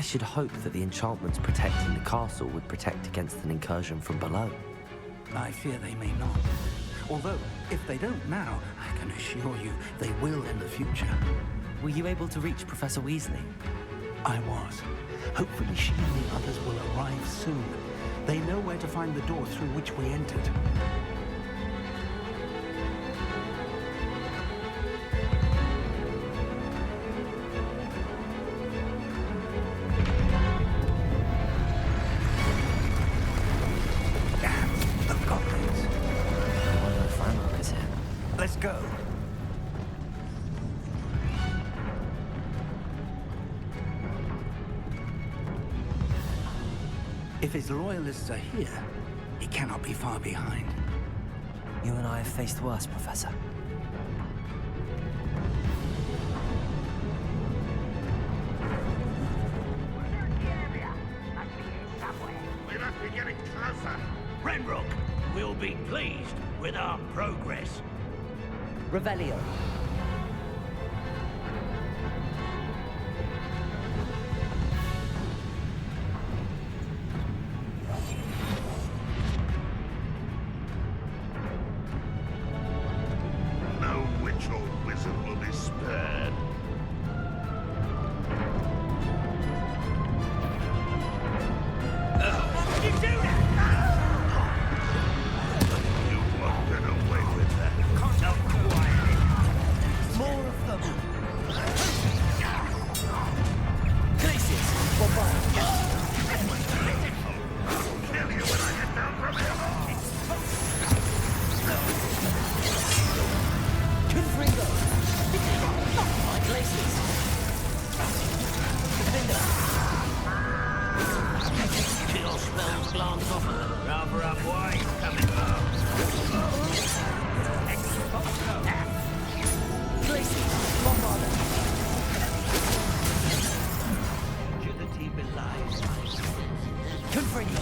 should hope that the enchantments protecting the castle would protect against an incursion from below. I fear they may not. Although, if they don't now, I can assure you they will in the future. Were you able to reach Professor Weasley? I was. Hopefully she and the others will arrive soon. They know where to find the door through which we entered. Damn, the goblins. One of the Ranroks is here. Let's go. If his loyalists are here, he cannot be far behind. You and I have faced worse, Professor. We must be getting closer. Ranrok will be pleased with our progress. Revelio. No witch or wizard will be spared. You do that! You won't get away with that. Not quietly. More of them. Glacius, bombard. I'll kill you when I get down from here. Confringo. Glacius. Defender. Chill spells glance off of them. Rather unwise coming up. Glacius, bombarder. Agility belies Confringo.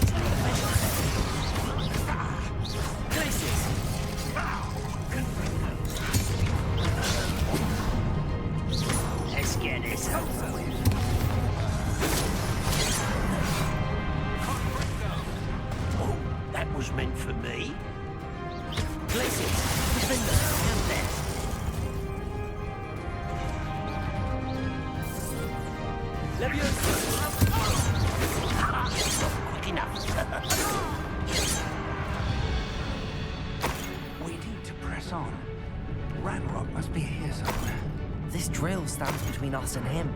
Glacius. Let's get this over with. Oh, that was meant for me. Glacius. Defender. And left. Leviosa. Not quick enough. We need to press on. Ranrock must be here somewhere. This drill stands between us and him.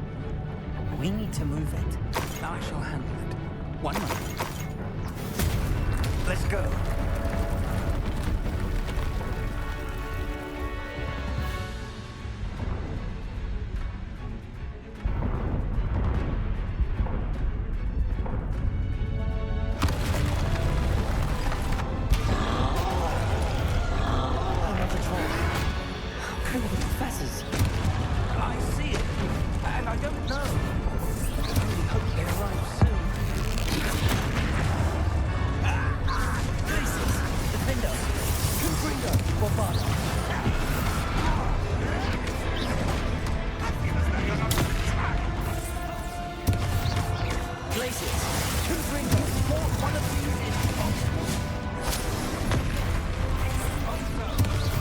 We need to move it. I shall handle it. One moment. Let's go. Another troll. Who are the professors? I see it, and I don't know. I really hope they arrive soon. Glacius. Defender. Confringo. Bombarder. Glacius. Confringo. One of these is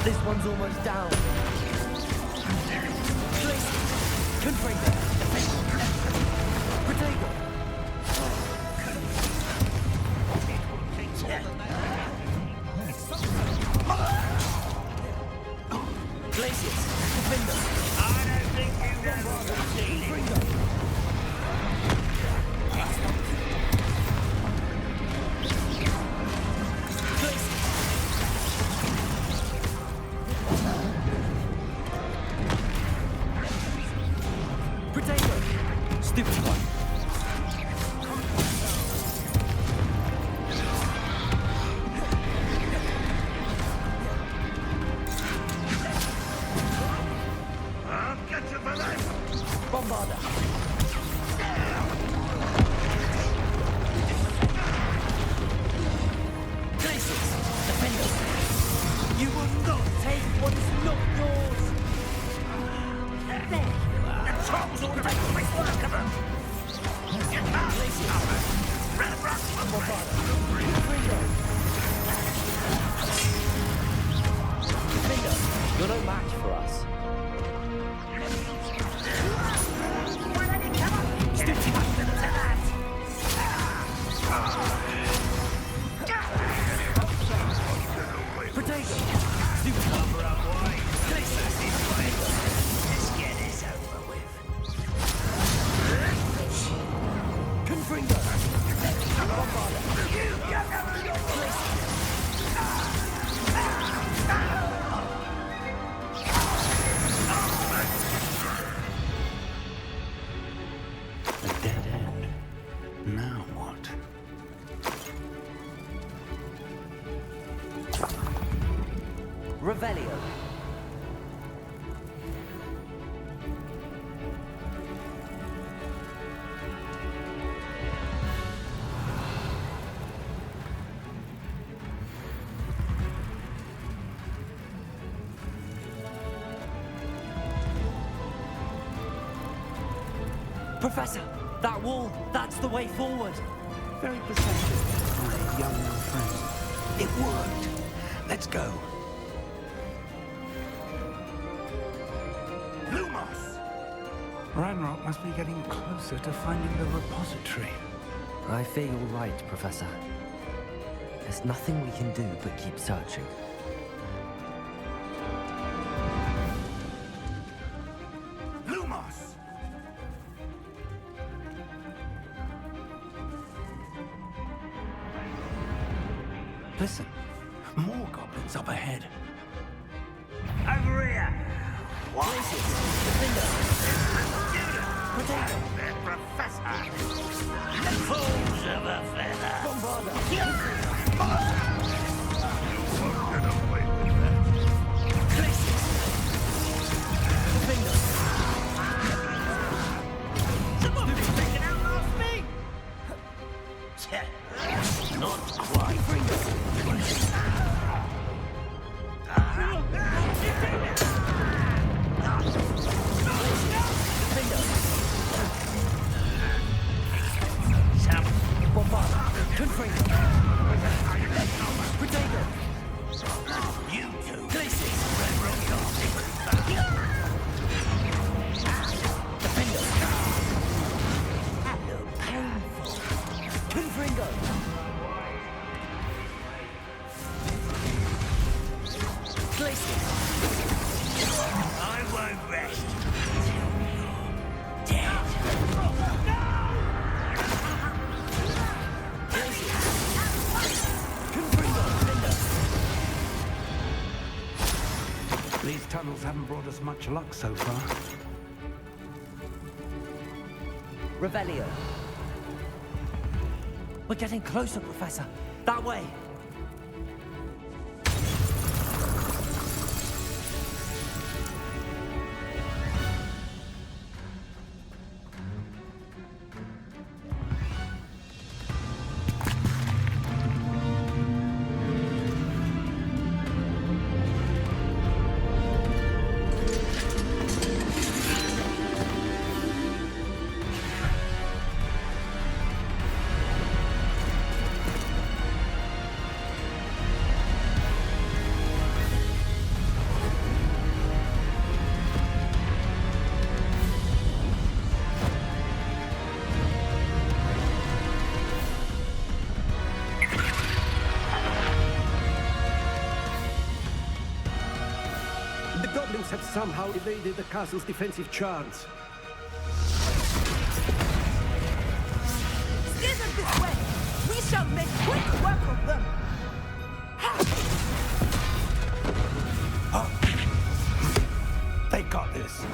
This one's almost down. Glacius. Confringo. Protego. Glacius. Defender. I don't think you know the ceiling. Protego. Revelio. Professor, that wall, that's the way forward. Very perceptive, my young friend. It worked. Let's go. Lumos! Ranrock must be getting closer to finding the repository. I fear you're right, Professor. There's nothing we can do but keep searching. Lumos! Listen, more goblins up ahead. Over here! Places! Defender! Potato! Professor! Fools of a feather! Bombarda! You won't get away with that. Places! Defender! Someone been taken out last me! Not quite. Some Bombarda! Confringo! Potato! you two Places! Ranroks Defender! Hello, painful! Confringo! Places! I won't rest till you're dead. These tunnels haven't brought us much luck so far. Revelio. We're getting closer, Professor. That way. The goblins have somehow evaded the castle's defensive charms. Scissor this way! We shall make quick work of them! They got this.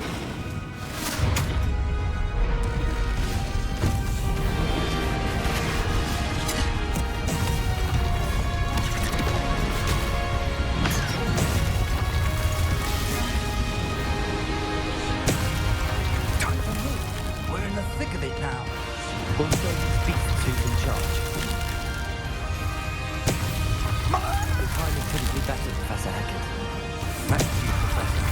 We're in the thick of it now. Also, beast who's in charge. The timing couldn't be better, Professor Heckett. Thank you, Professor.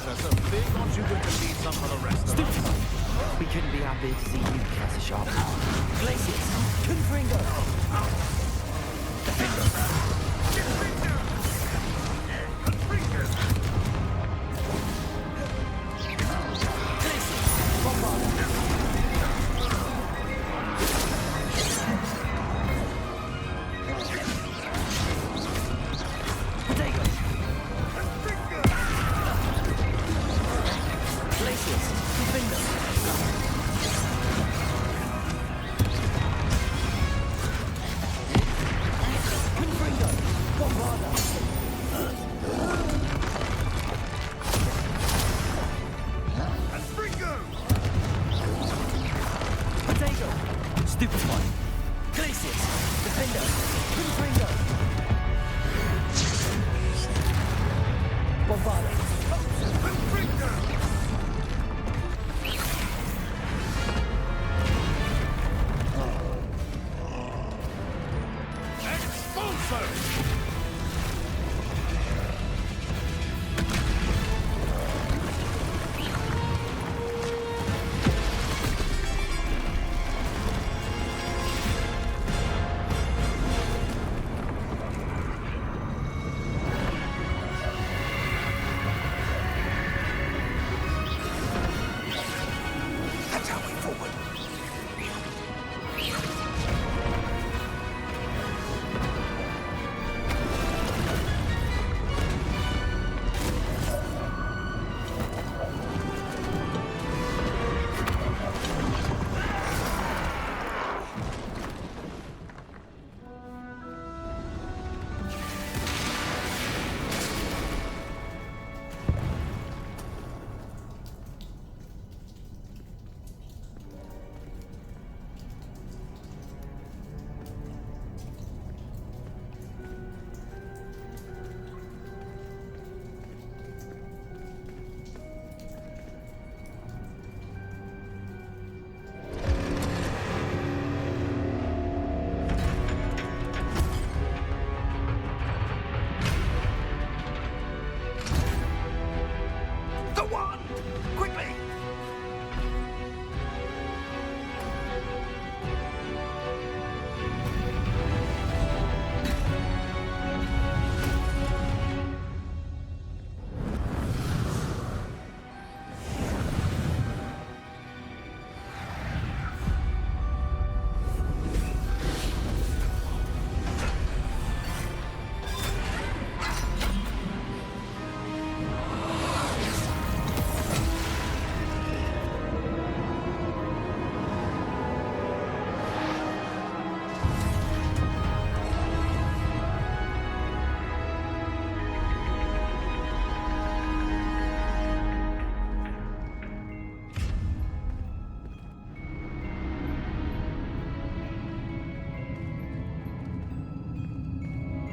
Professor, big on you going to lead some for the rest of us. We couldn't be happier to see you, Professor Sharp. Glacius, Confringo!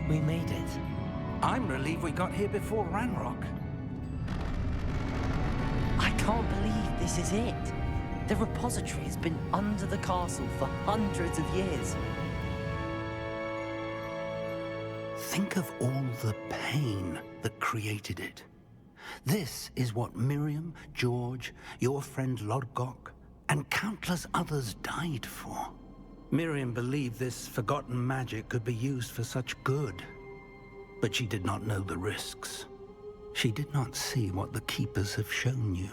We made it. I'm relieved we got here before Ranrock. I can't believe this is it. The repository has been under the castle for hundreds of years. Think of all the pain that created it. This is what Miriam, George, your friend Lodgok, and countless others died for. Miriam believed this forgotten magic could be used for such good, but she did not know the risks. She did not see what the Keepers have shown you,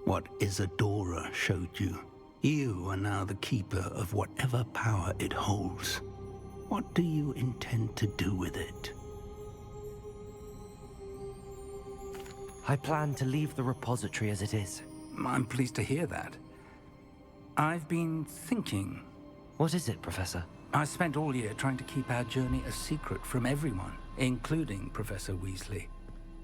what Isadora showed you. You are now the Keeper of whatever power it holds. What do you intend to do with it? I plan to leave the repository as it is. I'm pleased to hear that. I've been thinking. What is it, Professor? I spent all year trying to keep our journey a secret from everyone, including Professor Weasley.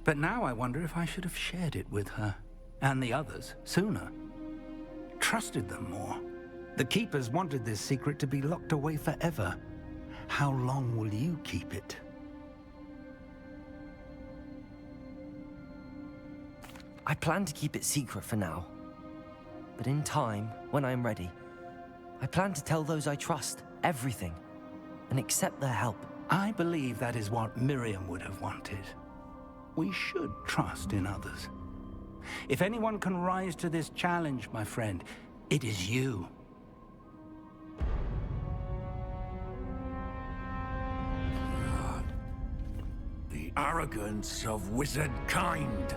But now I wonder if I should have shared it with her, and the others, sooner. Trusted them more. The Keepers wanted this secret to be locked away forever. How long will you keep it? I plan to keep it secret for now. But in time, when I'm ready, I plan to tell those I trust everything and accept their help. I believe that is what Miriam would have wanted. We should trust in others. If anyone can rise to this challenge, my friend, it is you. The arrogance of wizard kind.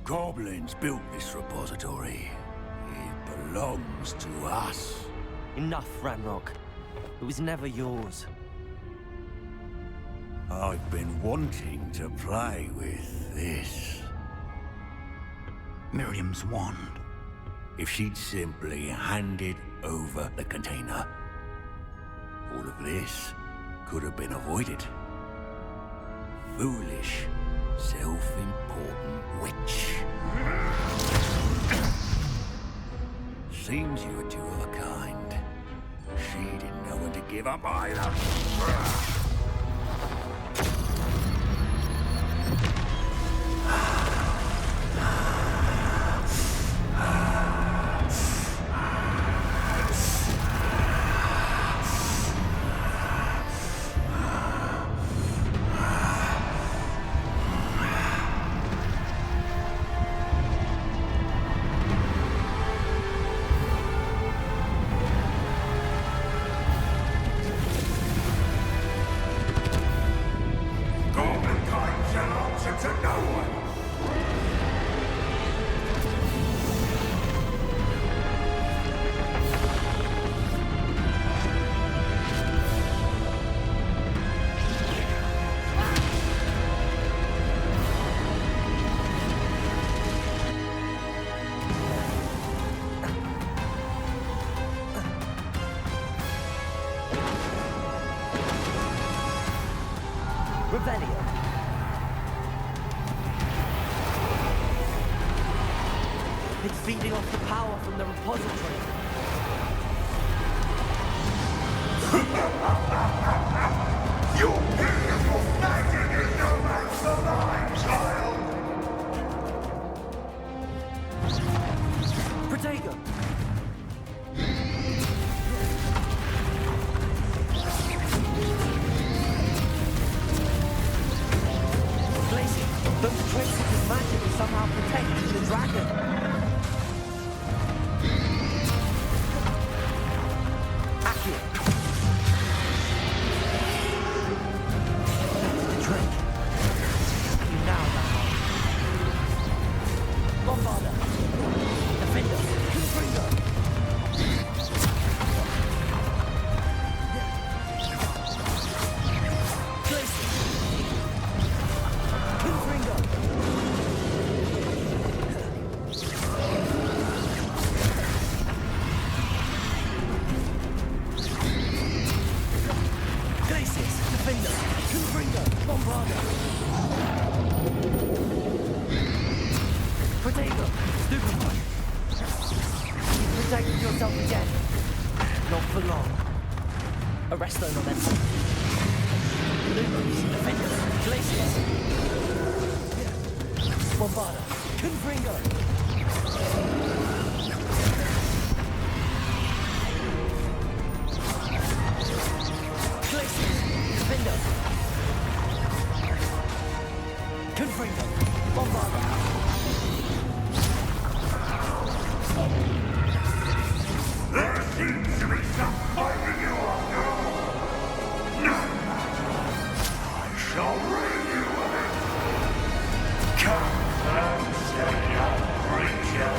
Goblins built this repository. It belongs to us. Enough, Ranrok. It was never yours. I've been wanting to play with this. Miriam's wand. If she'd simply handed over the container, all of this could have been avoided. Foolish, self-important witch. Seems you're two of a kind. She didn't know when to give up either. Revelio. It's feeding off the power from the repository. Your beautiful magic is no match for mine, child! Protego! Those traces of magic are somehow protecting the dragon. Accio. That's the trick. You now that one. Bombarda. Defender. Confringo. Glacier. Confringo. Glaciers, Defender, Confringo, Bombarda. Protego, Stupefy. Protecting yourself again. Not for long. Arresto Momentum. Lumos, Defenders, Glaciers. Bombarda, Confringo. Glaciers, Defender. Confringo, Bombarda. There seems to be some fighting you after all. No! I shall rid you of it! Come and say your creature!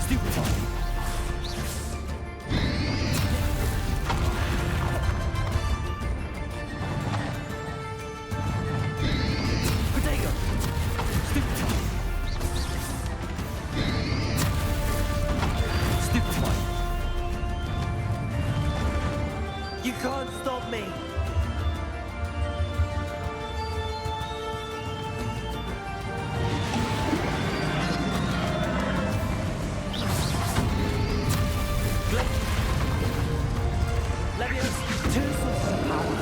Stupefy. Protego. Stupefy. Stupefy. You can't stop me. Levio's two sources of power.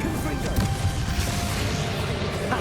Confringo. Ha!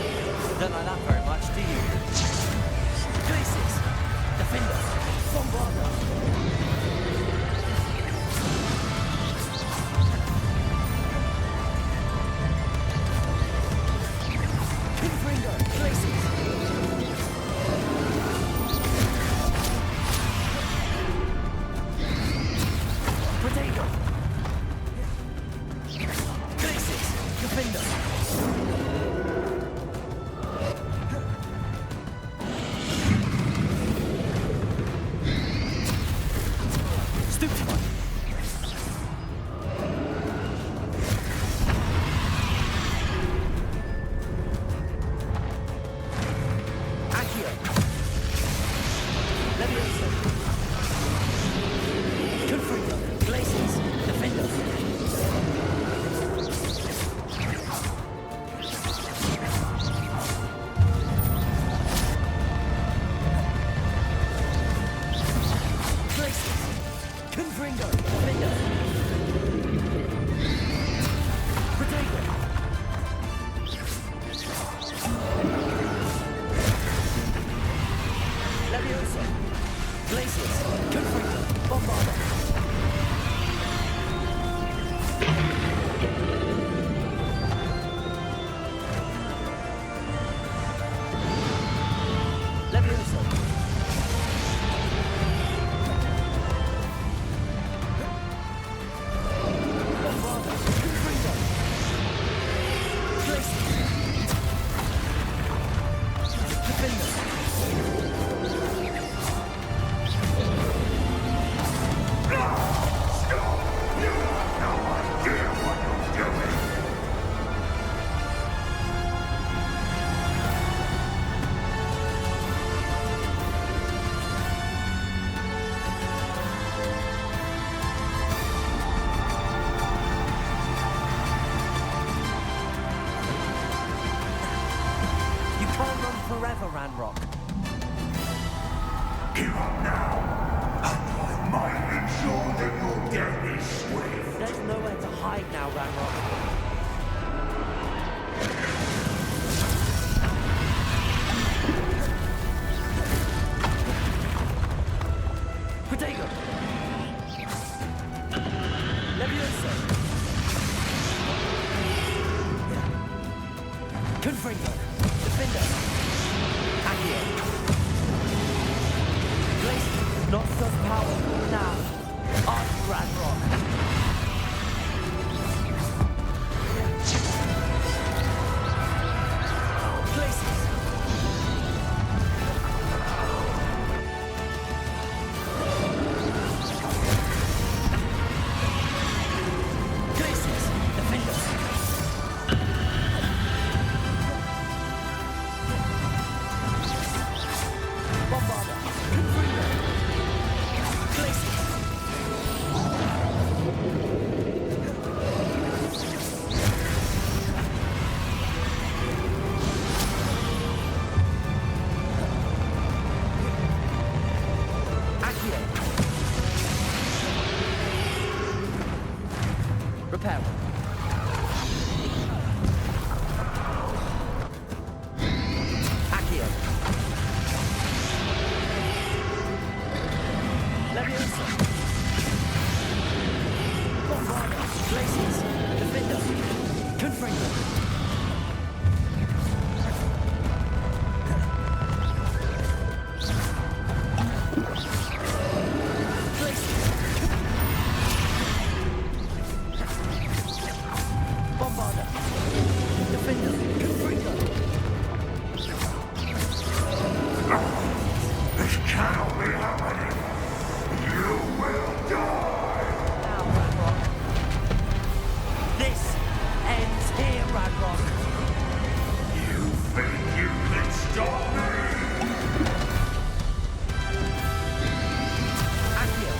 Levioso. Confringo. Glaciers. Defender. Glaciers. Confringo. Defender. Protego. Levioso. Glaciers. Confringo. Bombarda. Levioso. Bombarda. Confringo. Glaciers. Defender. You can't run forever, Ranrock. Give up now, and I might ensure that your death is swift. There's nowhere to hide now, Ranrock. Protego. Levioso. Confringo. Defender. Accio. Glacier. Not so powerful now. On Ranrock. Glaciers. Glaciers. Defender. Bombarda. Confringo. Glaciers. Accio. Repair. Accio. Levioso. Bombarda. Glaciers. Defender. Confringo. Glaciers. Bombarda. Defender. Confringo. This cannot be happening. You will die. Now, Ranrock. This ends here, Ranrock. You think you can stop me? Accio.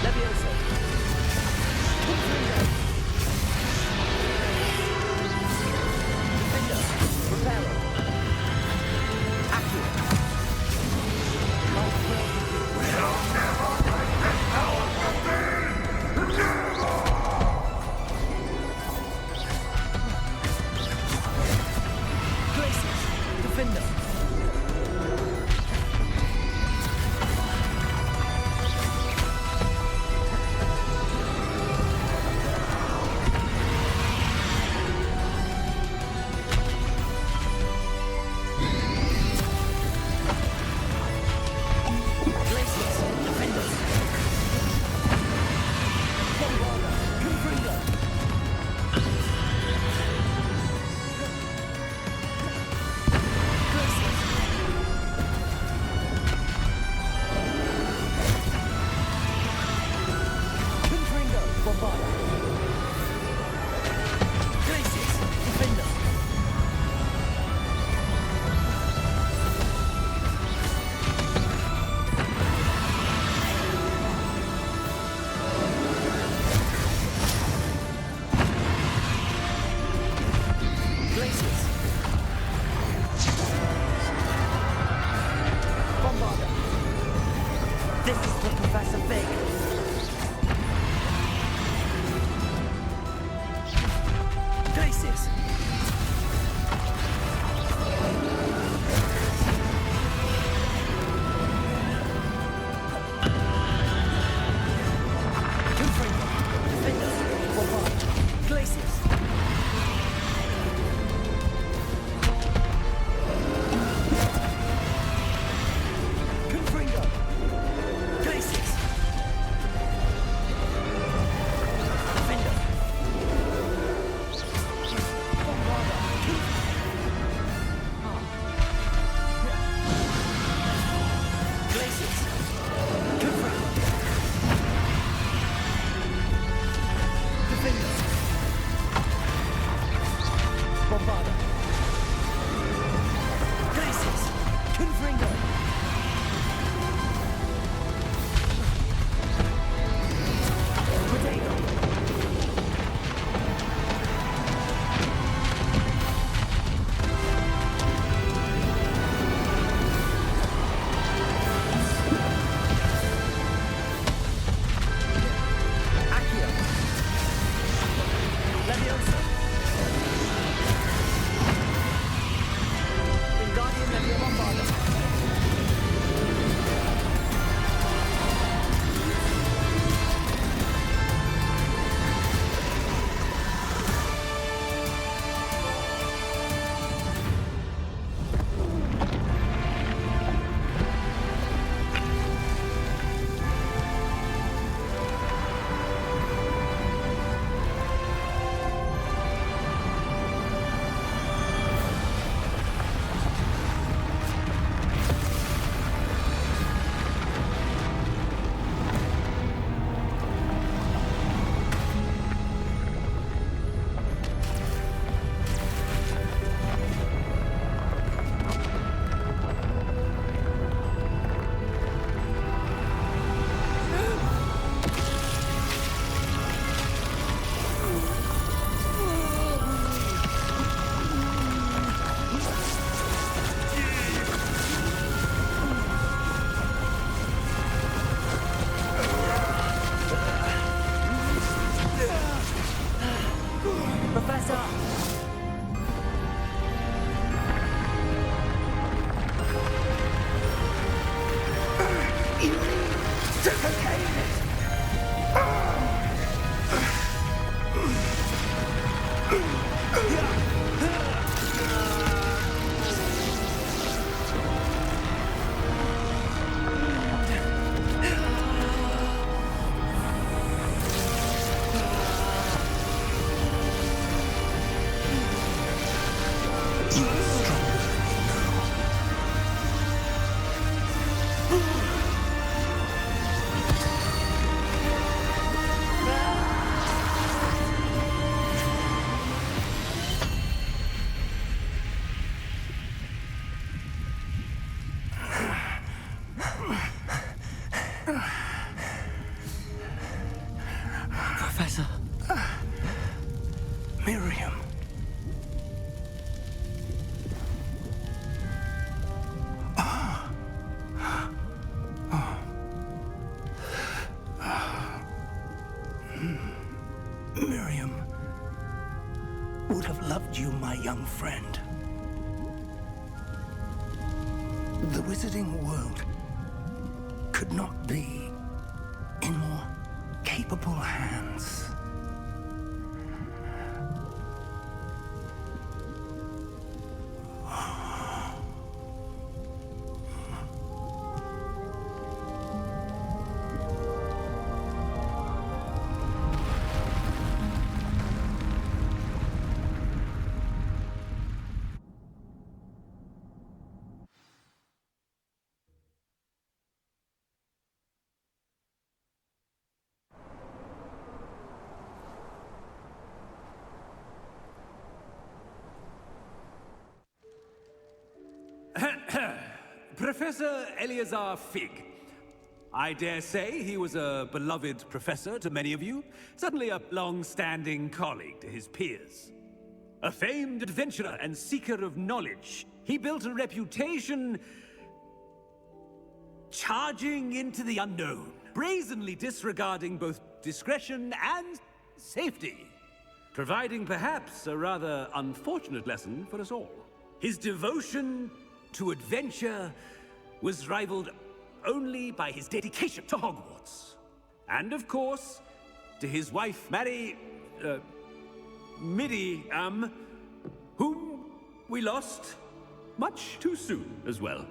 Levioso. Confringo. Defender. Reparo. Accio. My will. We'll never break this power from me! Never! Glaciers. big. Glacius. Confringo. Defenders. Bombard. Glacius. Confringo. Glacius. Defender. Bombarder. Glacius. Confringo. Defenders. Bombarder. Glacius. Confringo. Potato. Accio. Leviosa. Wingardium Leviosa Bombarder. Professor! Professor. Miriam. Miriam would have loved you, my young friend. The wizarding world could not be in more capable hands. Professor Eleazar Fig. I dare say he was a beloved professor to many of you, certainly a long-standing colleague to his peers. A famed adventurer and seeker of knowledge, he built a reputation charging into the unknown. brazenly disregarding both discretion and safety, providing perhaps a rather unfortunate lesson for us all. His devotion to adventure was rivaled only by his dedication to Hogwarts. And of course, to his wife, Middy, whom we lost much too soon as well.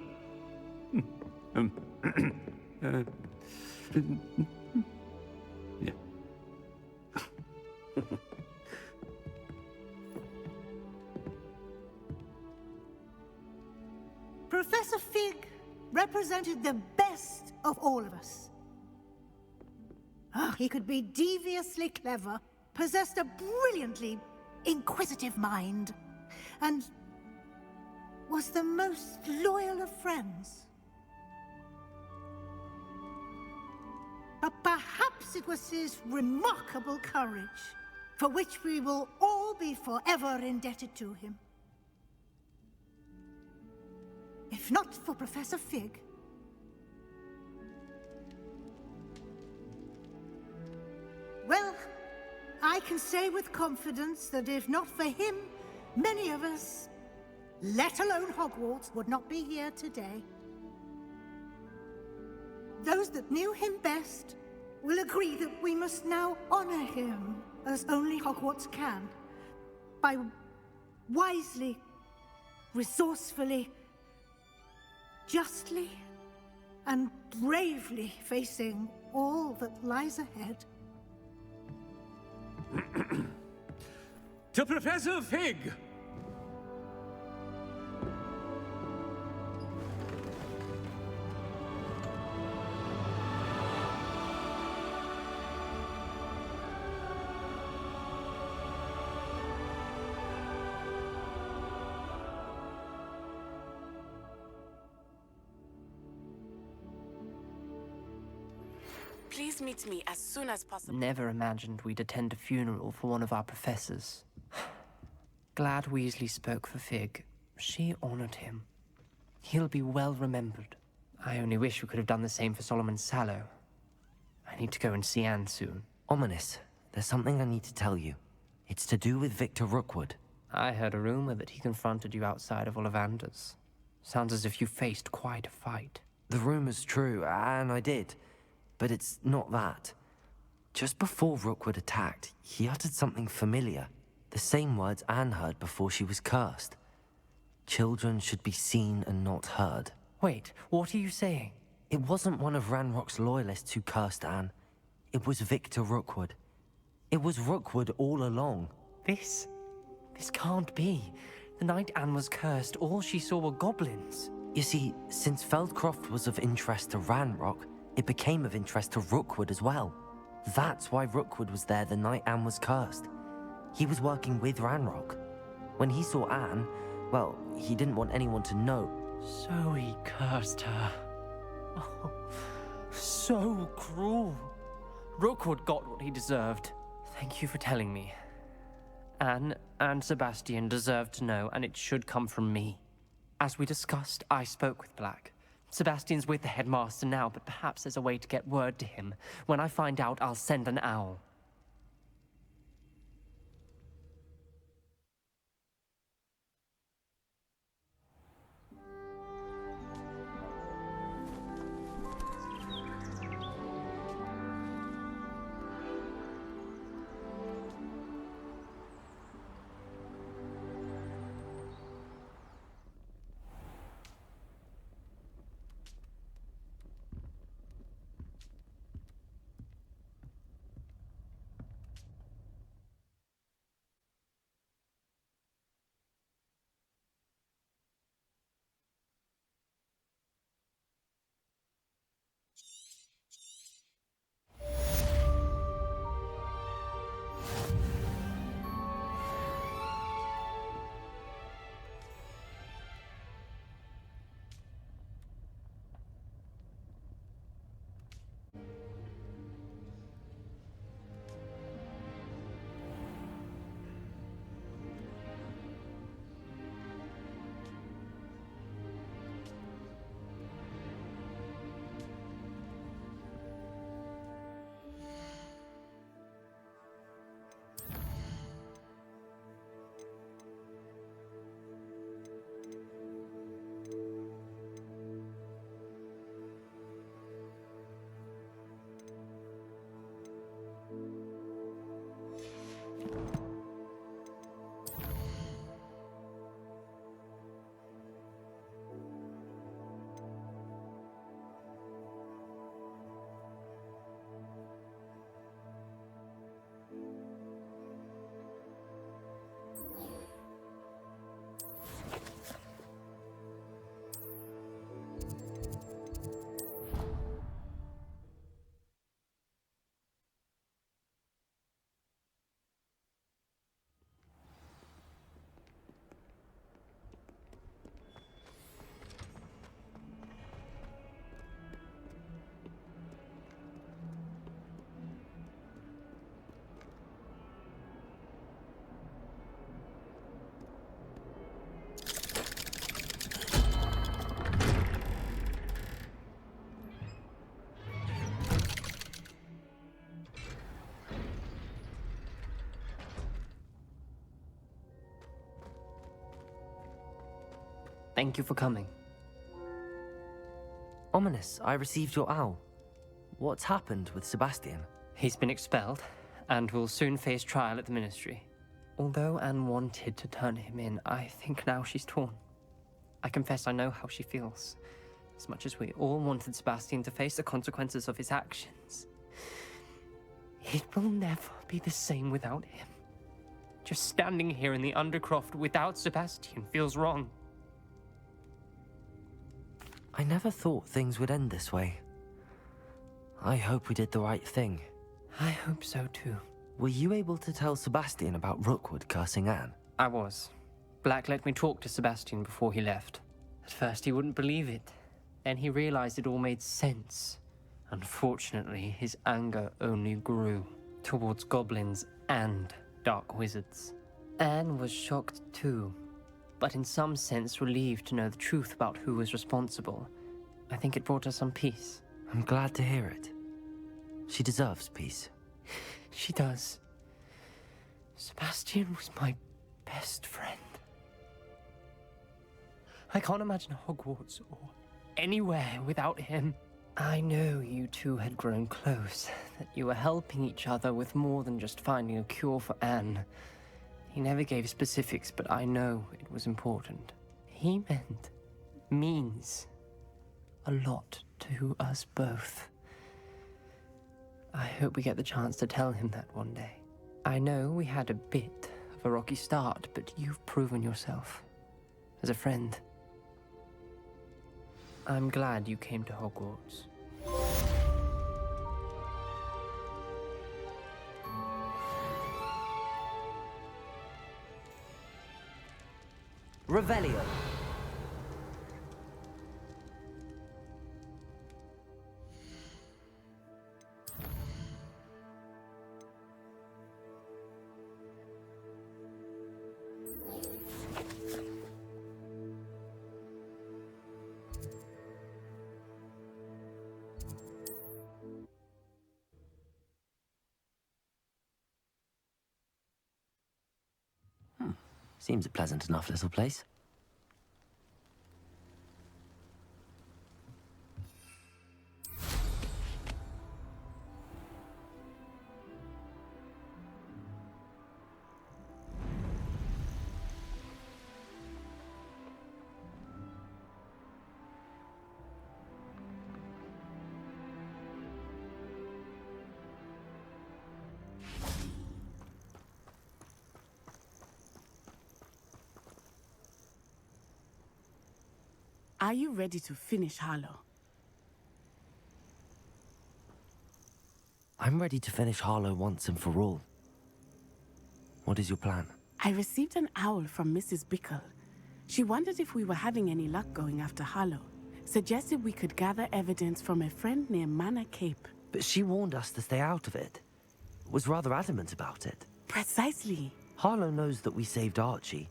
Yeah. Professor Fig represented the best of all of us. He could be deviously clever, possessed a brilliantly inquisitive mind, and was the most loyal of friends. But perhaps it was his remarkable courage, for which we will all be forever indebted to him. If not for Professor Fig, well, I can say with confidence that if not for him, many of us, let alone Hogwarts, would not be here today. Those that knew him best will agree that we must now honor him as only Hogwarts can, by wisely, resourcefully, justly, and bravely facing all that lies ahead. To Professor Fig! Please meet me as soon as possible. Never imagined we'd attend a funeral for one of our professors. Glad Weasley spoke for Fig. She honored him. He'll be well remembered. I only wish we could have done the same for Solomon Sallow. I need to go and see Anne soon. Ominous, there's something I need to tell you. It's to do with Victor Rookwood. I heard a rumor that he confronted you outside of Ollivander's. Sounds as if you faced quite a fight. The rumor's true, and I did. But it's not that. Just before Rookwood attacked, he uttered something familiar. The same words Anne heard before she was cursed. Children should be seen and not heard. Wait, what are you saying? It wasn't one of Ranrock's loyalists who cursed Anne. It was Victor Rookwood. It was Rookwood all along. This can't be. The night Anne was cursed, all she saw were goblins. You see, since Feldcroft was of interest to Ranrock, it became of interest to Rookwood as well. That's why Rookwood was there the night Anne was cursed. He was working with Ranrock. When he saw Anne, well, he didn't want anyone to know. So he cursed her. Oh, so cruel. Rookwood got what he deserved. Thank you for telling me. Anne and Sebastian deserve to know, and it should come from me. As we discussed, I spoke with Black. Sebastian's with the headmaster now, but perhaps there's a way to get word to him. When I find out, I'll send an owl. Thank you for coming. Ominous, I received your owl. What's happened with Sebastian? He's been expelled, and will soon face trial at the Ministry. Although Anne wanted to turn him in, I think now she's torn. I confess I know how she feels. As much as we all wanted Sebastian to face the consequences of his actions. It will never be the same without him. Just standing here in the Undercroft without Sebastian feels wrong. I never thought things would end this way. I hope we did the right thing. I hope so too. Were you able to tell Sebastian about Rookwood cursing Anne? I was. Black let me talk to Sebastian before he left. At first he wouldn't believe it. Then he realized it all made sense. Unfortunately, his anger only grew towards goblins and dark wizards. Anne was shocked too, but in some sense relieved to know the truth about who was responsible. I think it brought her some peace. I'm glad to hear it. She deserves peace. She does. Sebastian was my best friend. I can't imagine Hogwarts or anywhere without him. I know you two had grown close, that you were helping each other with more than just finding a cure for Anne. He never gave specifics, but I know it was important. He means a lot to us both. I hope we get the chance to tell him that one day. I know we had a bit of a rocky start, but you've proven yourself as a friend. I'm glad you came to Hogwarts. Revelio. Seems a pleasant enough little place. Are you ready to finish Harlow? I'm ready to finish Harlow once and for all. What is your plan? I received an owl from Mrs. Bickle. She wondered if we were having any luck going after Harlow. Suggested we could gather evidence from a friend near Manor Cape. But she warned us to stay out of it. Was rather adamant about it. Precisely. Harlow knows that we saved Archie,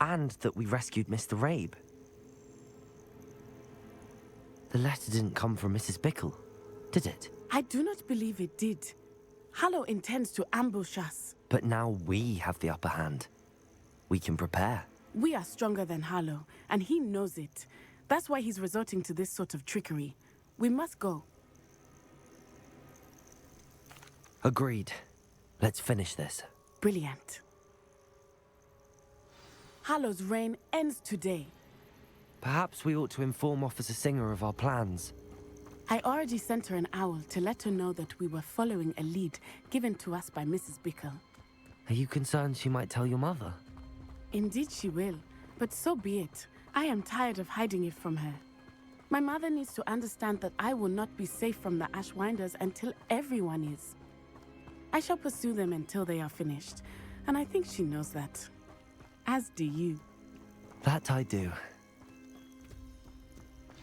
and that we rescued Mr. Rabe. The letter didn't come from Mrs. Bickle, did it? I do not believe it did. Harlow intends to ambush us. But now we have the upper hand. We can prepare. We are stronger than Harlow, and he knows it. That's why he's resorting to this sort of trickery. We must go. Agreed. Let's finish this. Brilliant. Harlow's reign ends today. Perhaps we ought to inform Officer Singer of our plans. I already sent her an owl to let her know that we were following a lead given to us by Mrs. Bickle. Are you concerned she might tell your mother? Indeed she will, but so be it. I am tired of hiding it from her. My mother needs to understand that I will not be safe from the Ashwinders until everyone is. I shall pursue them until they are finished, and I think she knows that. As do you. That I do.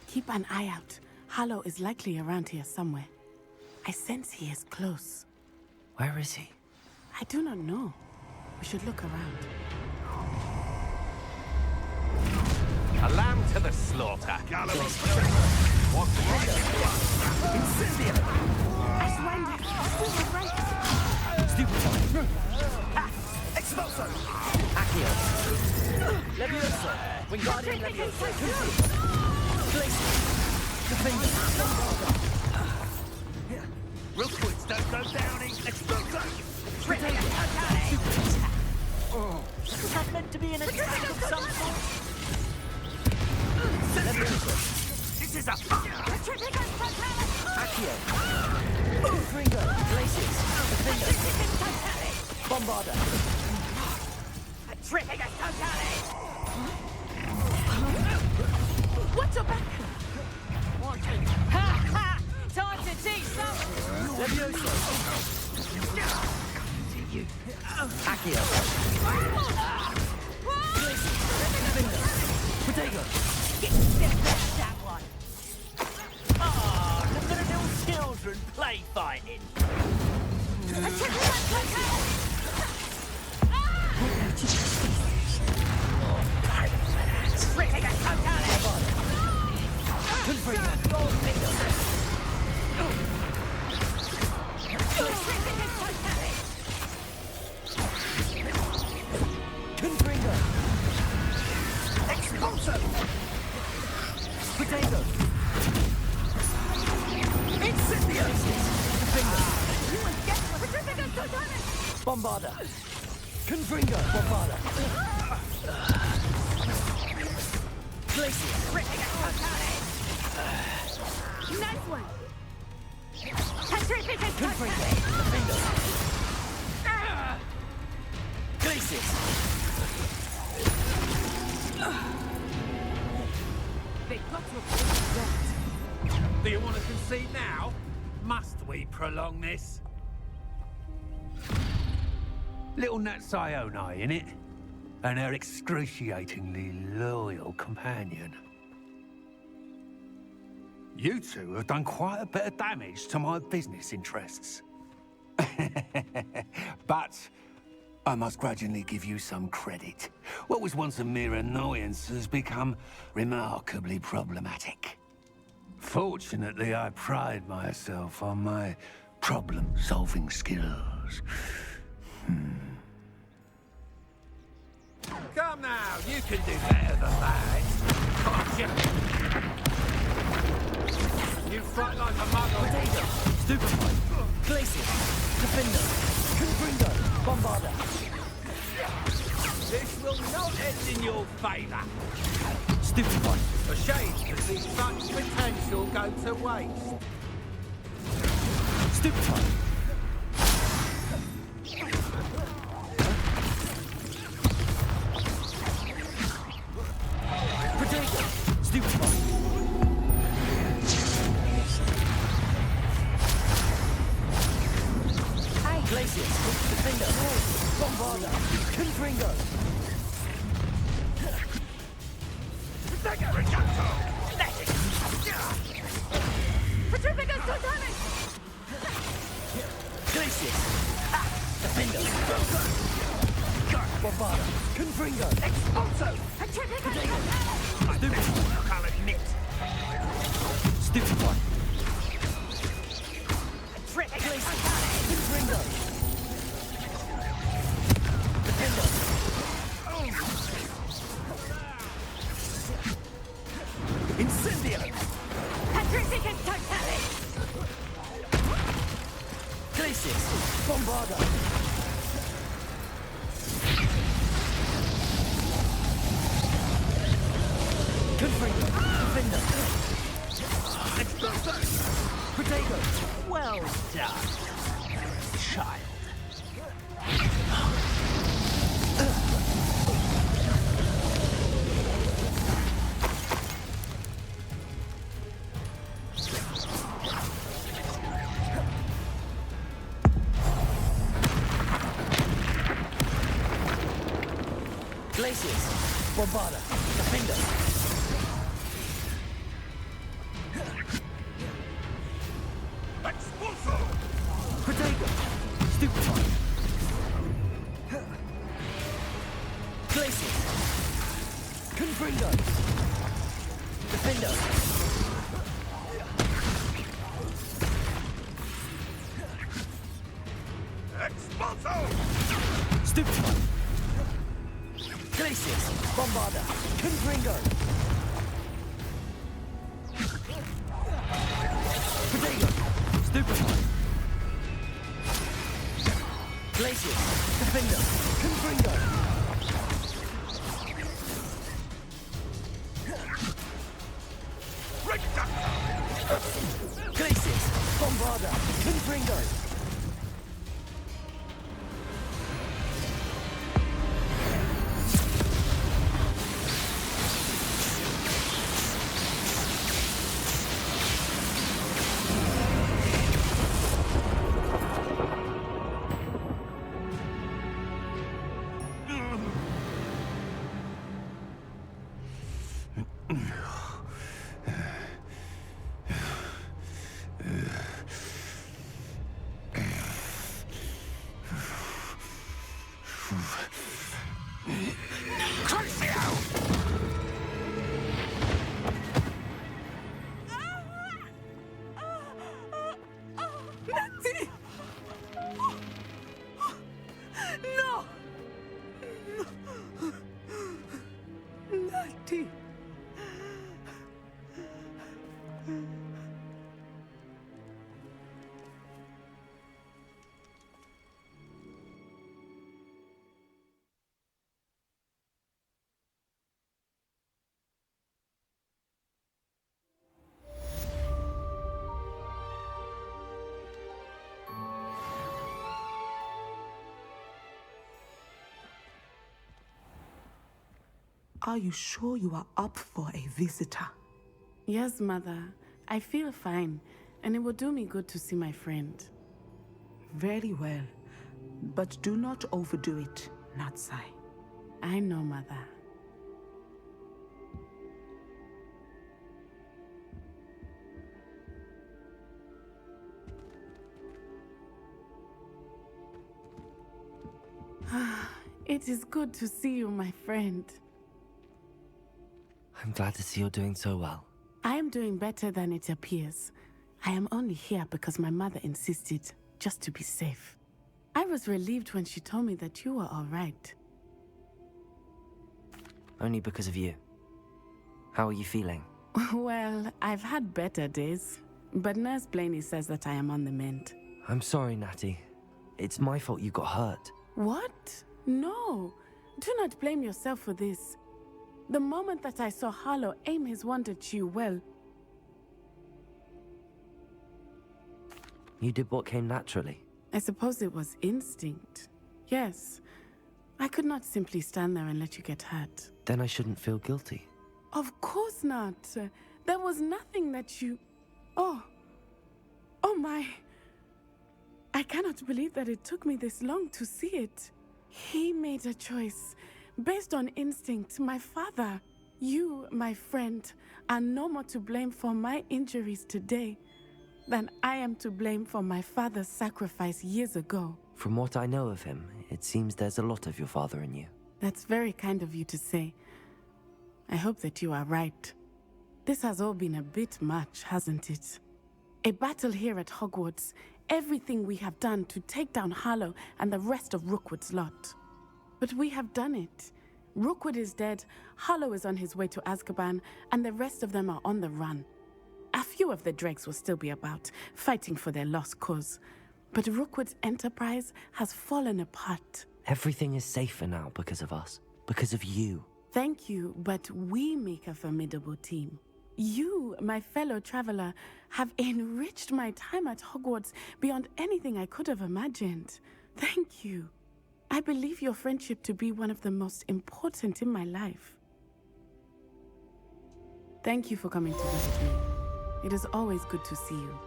Keep an eye out. Harlow is likely around here somewhere. I sense he is close. Where is he? I do not know. We should look around. A lamb to the slaughter. Gallows. What Incendio! Ashwinders! Right! Stupefy. Expulso! Accio. Levioso. Wingardium Leviosa. Rookwoods don't go down in Explosion! Was that meant to be an attack of some sort? This is a... Accio. Ringo. Glacius. Bombarda. What's your back? Ha ha! Time to teach some. Leviosa. Accio. Potato. That one. Oh, look at the little children play fighting. Bombarda. Confringo. Bombarda. Glacier. Nice one. Confringo. Confringo. Glacier. They got your place. Do you want to concede now? Must we prolong this? Little Nat Sione, innit? And her excruciatingly loyal companion. You two have done quite a bit of damage to my business interests. But I must grudgingly give you some credit. What was once a mere annoyance has become remarkably problematic. Fortunately, I pride myself on my problem-solving skills. Come now, you can do better than that. You fight like a muggle. Potato. Stupefy. Glacier. Defender. Confringo. Bombarda. This will not end in your favour. Stupefy. A shame to see such potential go to waste. Stupefy. Potato. Stupefy. Glacier. Defender. Bombarda. Confringo. Glacier. Defender. Bombarda. Confringo. Expulso! I'll admit. Stupefy. Glacier. Confringo. Defender. Incendio. Glacier. Bombarda. Confringo. Defender. Potato. Well done, child. Glaciers. Bombarda. Defender. Expulso! Potato. Stupefy. Glaciers. Confringo. Defender. Expulso! Stupefy. Glacius, Bombarda, Confringo. Protego, Stupefy. Glacius, Defender, Confringo. Glacius, Bombarda, Confringo. Natty! No! Natty! Are you sure you are up for a visitor? Yes, Mother. I feel fine, and it will do me good to see my friend. Very well. But do not overdo it, Natsai. I know, Mother. It is good to see you, my friend. I'm glad to see you're doing so well. I am doing better than it appears. I am only here because my mother insisted, just to be safe. I was relieved when she told me that you were all right. Only because of you. How are you feeling? Well, I've had better days, but Nurse Blaney says that I am on the mend. I'm sorry, Natty. It's my fault you got hurt. What? No. Do not blame yourself for this. The moment that I saw Harlow aim his wand at you, well... You did what came naturally. I suppose it was instinct. Yes. I could not simply stand there and let you get hurt. Then I shouldn't feel guilty. Of course not. There was nothing that you... Oh. Oh my. I cannot believe that it took me this long to see it. He made a choice. Based on instinct, my father, you, my friend, are no more to blame for my injuries today than I am to blame for my father's sacrifice years ago. From what I know of him, it seems there's a lot of your father in you. That's very kind of you to say. I hope that you are right. This has all been a bit much, hasn't it? A battle here at Hogwarts, everything we have done to take down Harlow and the rest of Rookwood's lot. But we have done it. Rookwood is dead, Harlow is on his way to Azkaban, and the rest of them are on the run. A few of the dregs will still be about, fighting for their lost cause. But Rookwood's enterprise has fallen apart. Everything is safer now because of us. Because of you. Thank you, but we make a formidable team. You, my fellow traveler, have enriched my time at Hogwarts beyond anything I could have imagined. Thank you. I believe your friendship to be one of the most important in my life. Thank you for coming to visit me. It is always good to see you.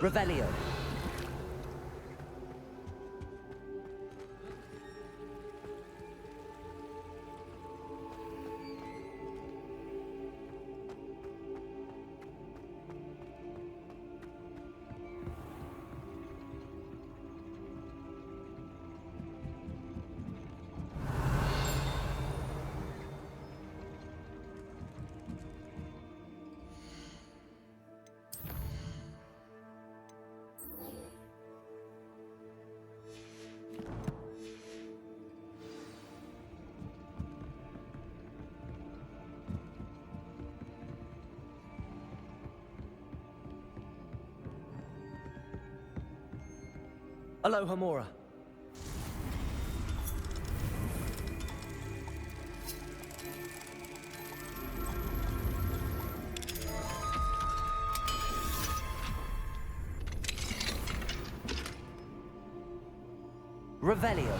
Revelio. Aloha Mora. Revelio.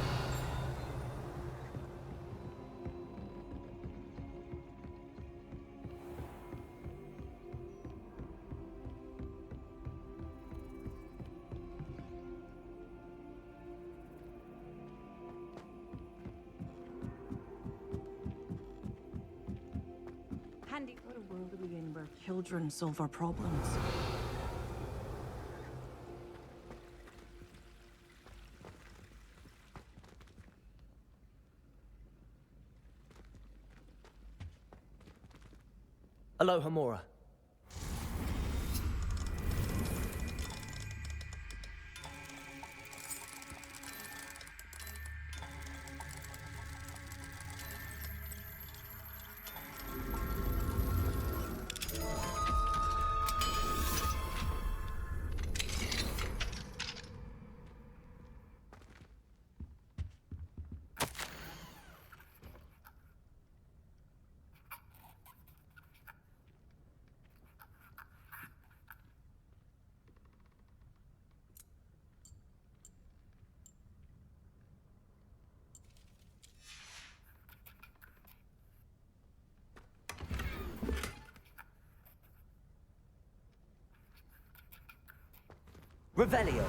Handy. What a world are we in where children solve our problems? Aloha Mora. Revelio.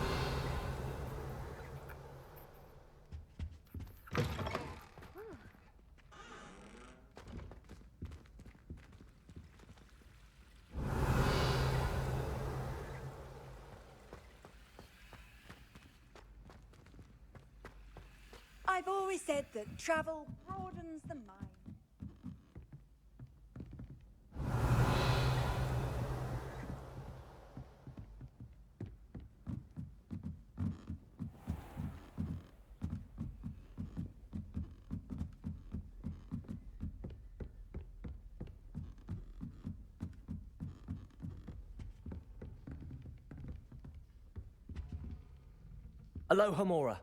I've always said that travel broadens the mind. Aloha Mora.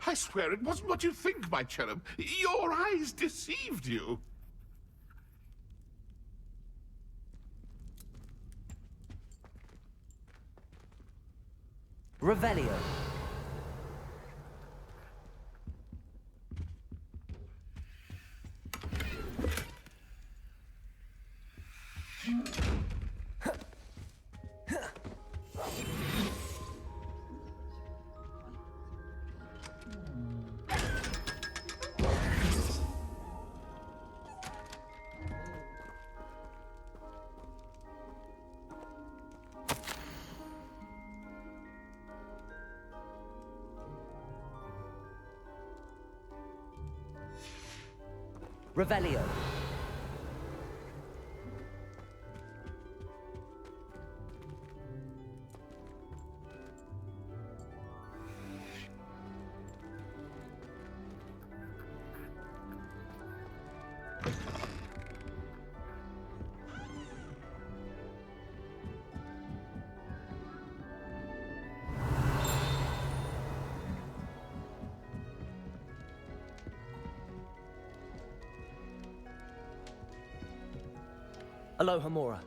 I swear it wasn't what you think, my cherub. Your eyes deceived you. Revelio. Revelio. Aloha Mora.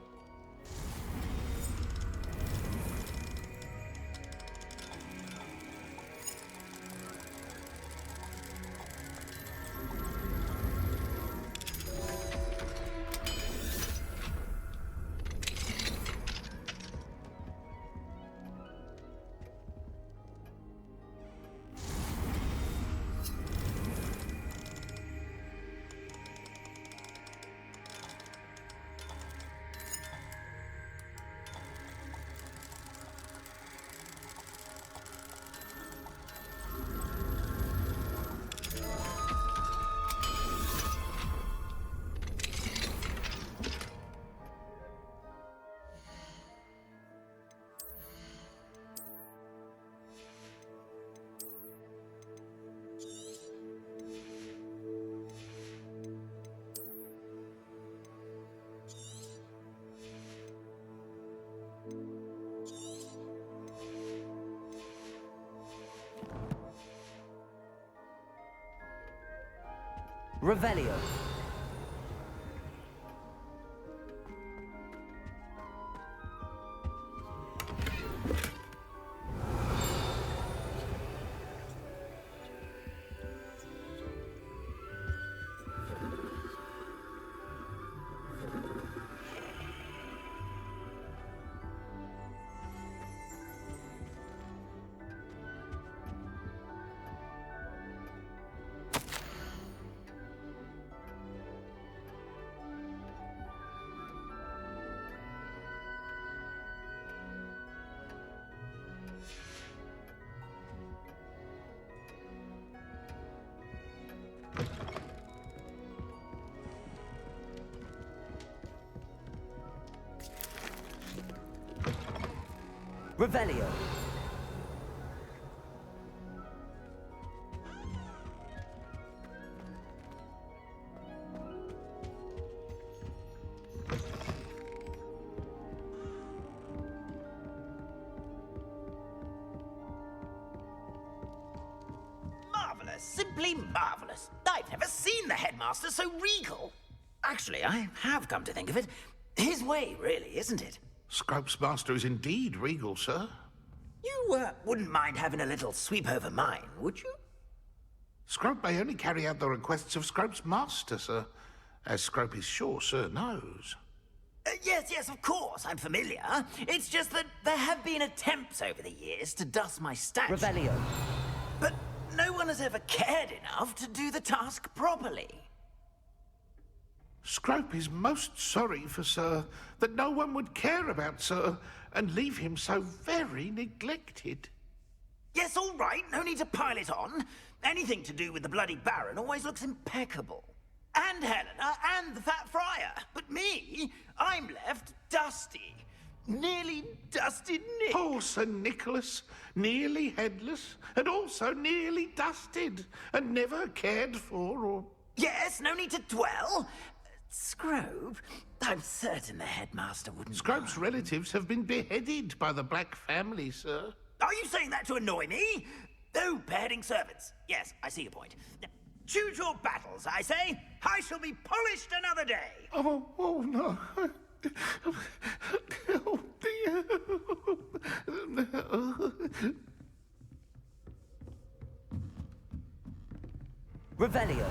Revelio. Revelio. Marvelous, simply marvelous. I've never seen the headmaster so regal. Actually, I have come to think of it. His way, really, isn't it? Scrope's master is indeed regal, sir. You wouldn't mind having a little sweep over mine, would you? Scrope may only carry out the requests of Scrope's master, sir, as Scrope is sure sir knows. Yes, of course, I'm familiar. It's just that there have been attempts over the years to dust my statue. Revelio. But no one has ever cared enough to do the task properly. Scrope is most sorry for sir that no one would care about sir and leave him so very neglected. Yes, all right, no need to pile it on. Anything to do with the bloody Baron always looks impeccable. And Helena and the Fat Friar. But me, I'm left dusty. Nearly dusted Nick. Poor Sir Nicholas, nearly headless and also nearly dusted and never cared for or... Yes, no need to dwell. Scrope, I'm certain the headmaster wouldn't... Scrope's relatives have been beheaded by the Black family, sir. Are you saying that to annoy me? Oh, beheading servants. Yes, I see your point. Choose your battles, I say. I shall be polished another day. Oh no. Oh, dear. Revelio.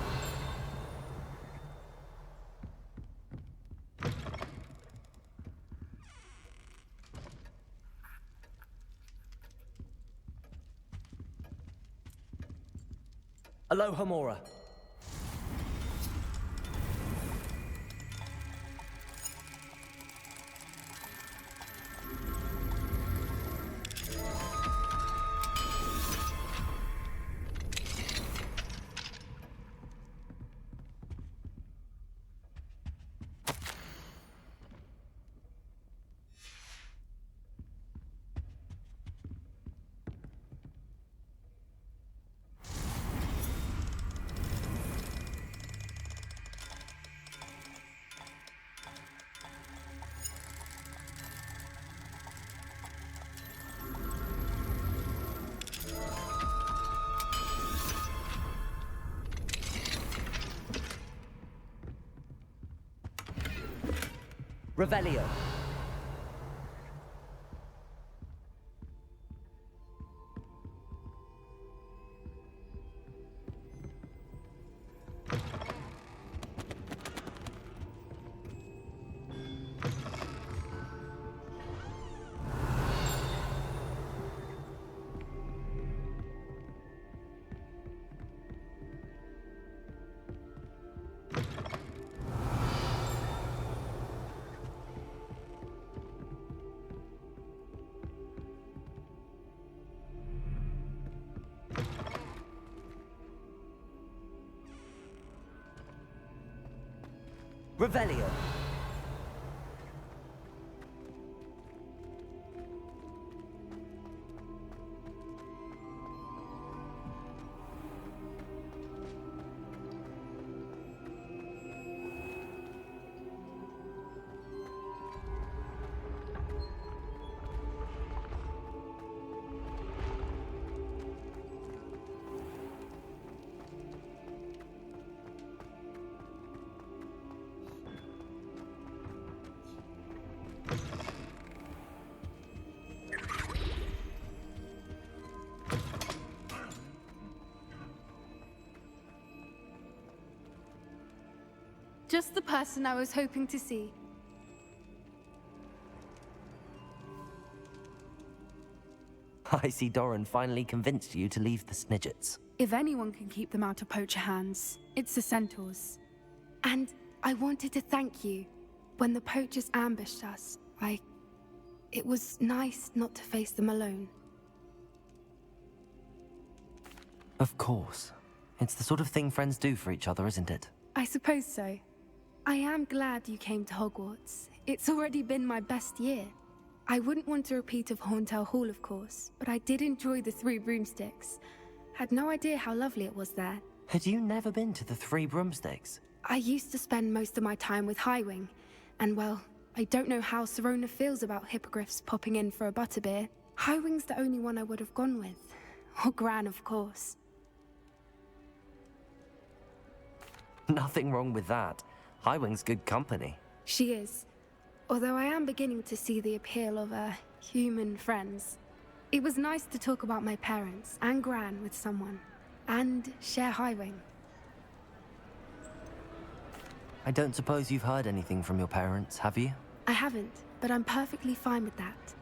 Alohomora. Revelio. Revelio. Just the person I was hoping to see. I see Doran finally convinced you to leave the Snidgets. If anyone can keep them out of poacher hands, it's the centaurs. And I wanted to thank you. When the poachers ambushed us, it was nice not to face them alone. Of course. It's the sort of thing friends do for each other, isn't it? I suppose so. I am glad you came to Hogwarts. It's already been my best year. I wouldn't want a repeat of Horntail Hall, of course, but I did enjoy the Three Broomsticks. Had no idea how lovely it was there. Had you never been to the Three Broomsticks? I used to spend most of my time with Highwing, and well, I don't know how Serona feels about hippogriffs popping in for a butterbeer. Highwing's the only one I would have gone with. Or Gran, of course. Nothing wrong with that. Highwing's good company. She is. Although I am beginning to see the appeal of, human friends. It was nice to talk about my parents and Gran with someone. And share Highwing. I don't suppose you've heard anything from your parents, have you? I haven't, but I'm perfectly fine with that.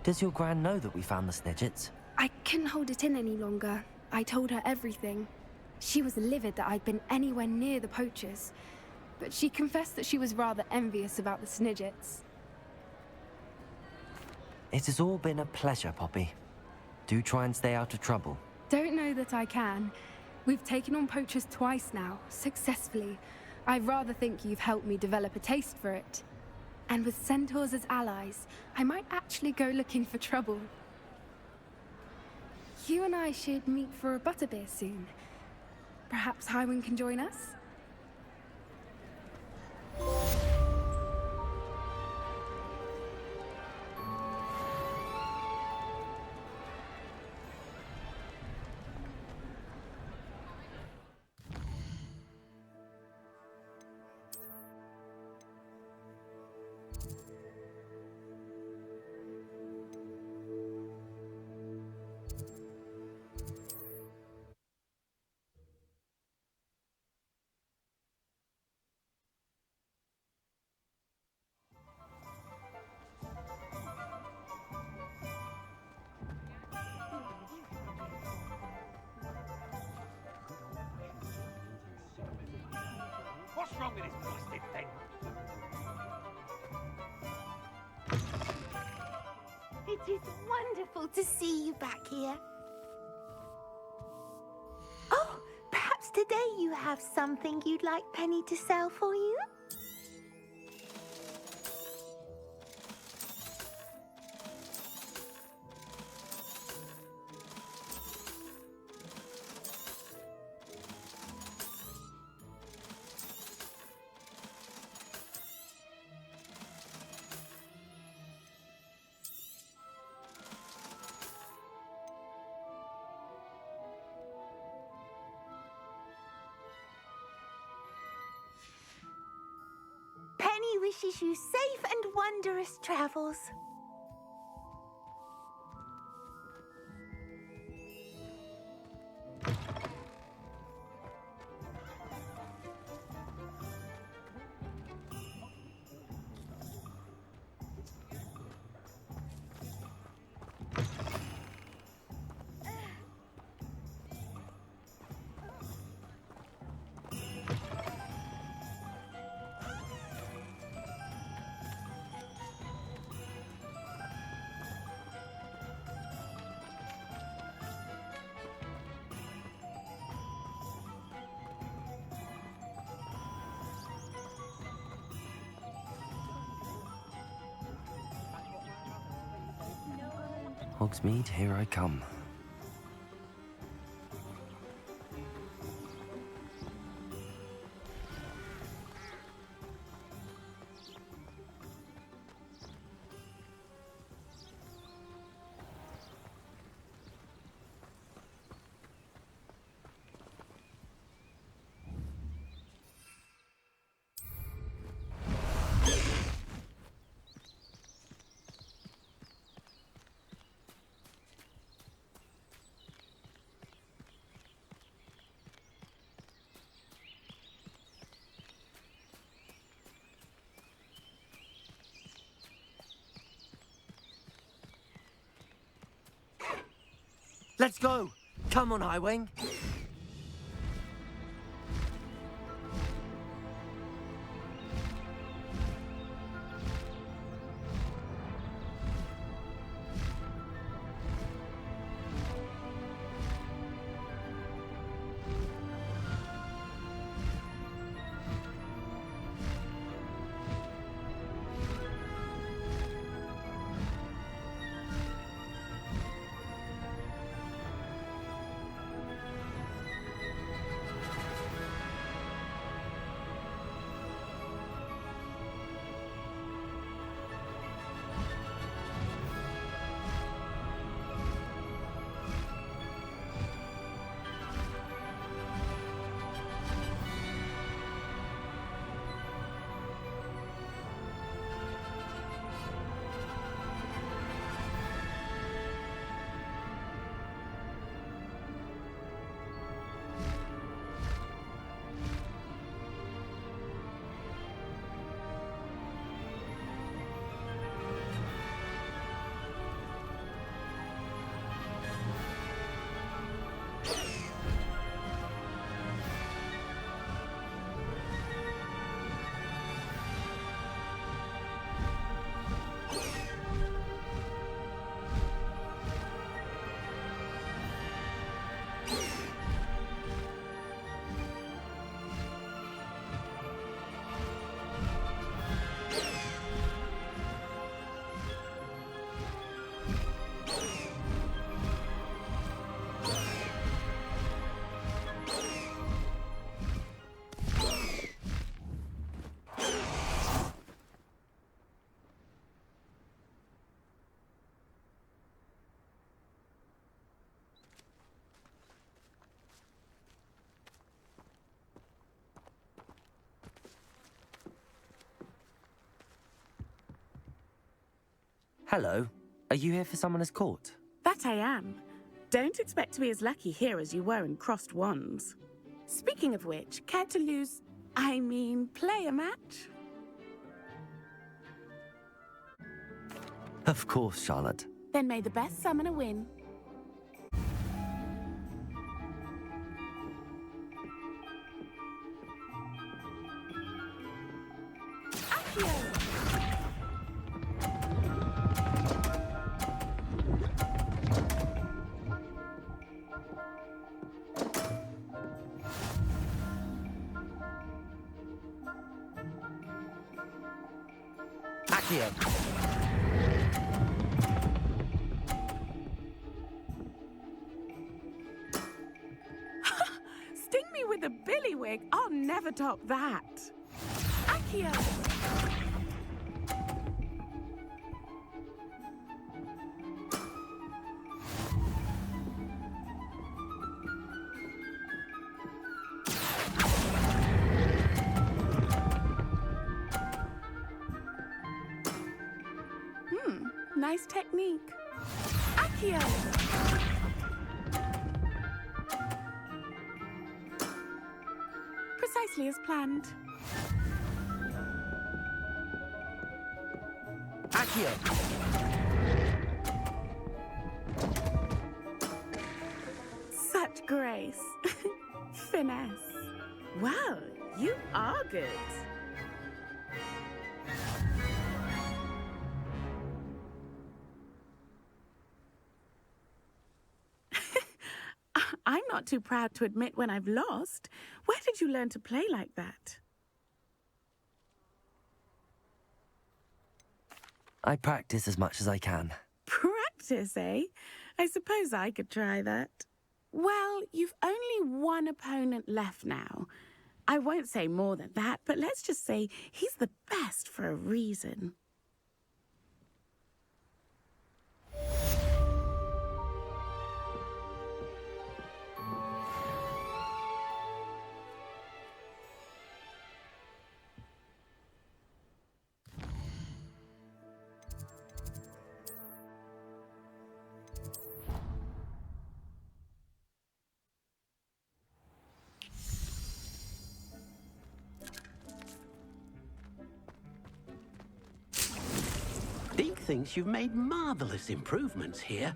Does your Gran know that we found the Snidgets? I couldn't hold it in any longer. I told her everything. She was livid that I'd been anywhere near the poachers, but she confessed that she was rather envious about the Snidgets. It has all been a pleasure, Poppy. Do try and stay out of trouble. Don't know that I can. We've taken on poachers twice now, successfully. I rather think you've helped me develop a taste for it. And with centaurs as allies, I might actually go looking for trouble. You and I should meet for a butterbeer soon. Perhaps Highwing can join us? What's wrong with this blasted thing? It is wonderful to see you back here. Oh, perhaps today you have something you'd like Penny to sell for you? Penny wishes you safe and wondrous travels. Hogsmeade, here I come. Let's go! Come on, Highwing. Hello. Are you here for Summoner's Court? That I am. Don't expect to be as lucky here as you were in Crossed Wands. Speaking of which, care to play a match? Of course, Charlotte. Then may the best summoner win. Accio. Sting me with a billywig. I'll never top that. Accio. Nice technique. Accio! Precisely as planned. Accio! Such grace. Finesse. Well, you are good. I'm not too proud to admit when I've lost. Where did you learn to play like that? I practice as much as I can. Practice, eh? I suppose I could try that. Well, you've only one opponent left now. I won't say more than that, but let's just say he's the best for a reason. Deke thinks you've made marvelous improvements here.